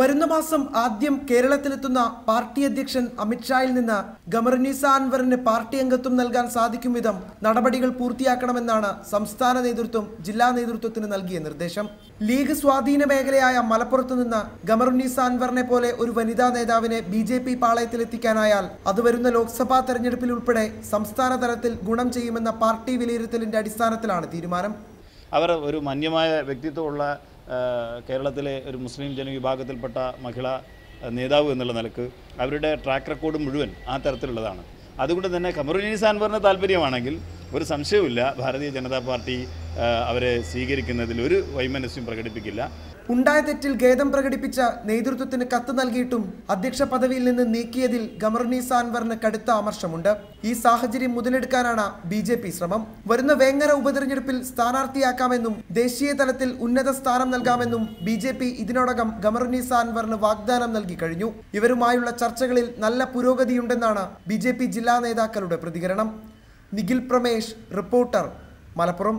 വരുന്ന മാസം ആദ്യം കേരളത്തിലെത്തുന്ന പാർട്ടി അധ്യക്ഷൻ അമിത്ഷായിൽ നിന്ന് ഖമറുന്നീസ അൻവറിന് പാർട്ടി അംഗത്വം നൽകാൻ സാധിക്കും വിധം നടപടികൾ പൂർത്തിയാക്കണമെന്നാണ് സംസ്ഥാന നേതൃത്വം ജില്ലാ നേതൃത്വത്തിന് നൽകിയ നിർദ്ദേശം. ലീഗ് സ്വാധീന മേഖലയായ മലപ്പുറത്ത് നിന്ന് ഖമറുന്നീസ അൻവറിനെ പോലെ ഒരു വനിതാ നേതാവിനെ BJP പാളയത്തിലെത്തിക്കാനായാൽ അത് വരുന്ന ലോക്സഭാ തെരഞ്ഞെടുപ്പിൽ ഉൾപ്പെടെ സംസ്ഥാന തലത്തിൽ ഗുണം ചെയ്യുമെന്ന പാർട്ടി വിലയിരുത്തലിന്റെ അടിസ്ഥാനത്തിലാണ് തീരുമാനം. അവർ ഒരു മാന്യമായ വ്യക്തിത്വമുള്ള കേരളത്തിലെ ഒരു മുസ്ലിം ജനവിഭാഗത്തിൽപ്പെട്ട മഹിളാ നേതാവ് എന്നുള്ള നിലക്ക് അവരുടെ ട്രാക്ക് റെക്കോർഡ് മുഴുവൻ ആ തരത്തിലുള്ളതാണ്. അതുകൊണ്ട് തന്നെ ഖമറുന്നീസ അൻവറിന് താല്പര്യമാണെങ്കിൽ ഒരു സംശയവുമില്ല, ഭാരതീയ ജനതാ പാർട്ടി അവരെ സ്വീകരിക്കുന്നതിൽ ഒരു വൈമനസ്യം പ്രകടിപ്പിക്കില്ല. ഉണ്ടായ തെറ്റിൽ ഖേദം പ്രകടിപ്പിച്ച നേതൃത്വത്തിന് കത്ത് നൽകിയിട്ടും അധ്യക്ഷ പദവിയിൽ നിന്ന് നീക്കിയതിൽ ഖമറുന്നീസ അൻവറിന് കടുത്ത അമർഷമുണ്ട്. ഈ സാഹചര്യം മുതലെടുക്കാനാണ് BJP ശ്രമം. വരുന്ന വേങ്ങര ഉപതെരഞ്ഞെടുപ്പിൽ സ്ഥാനാർത്ഥിയാക്കാമെന്നും ദേശീയ തലത്തിൽ ഉന്നത സ്ഥാനം നൽകാമെന്നും BJP ഇതിനോടകം ഖമറുന്നീസ അൻവറിന് വാഗ്ദാനം നൽകി കഴിഞ്ഞു. ഇവരുമായുള്ള ചർച്ചകളിൽ നല്ല പുരോഗതിയുണ്ടെന്നാണ് BJP ജില്ലാ നേതാക്കളുടെ പ്രതികരണം. നിഖിൽ പ്രമേഷ്, റിപ്പോർട്ടർ, മലപ്പുറം.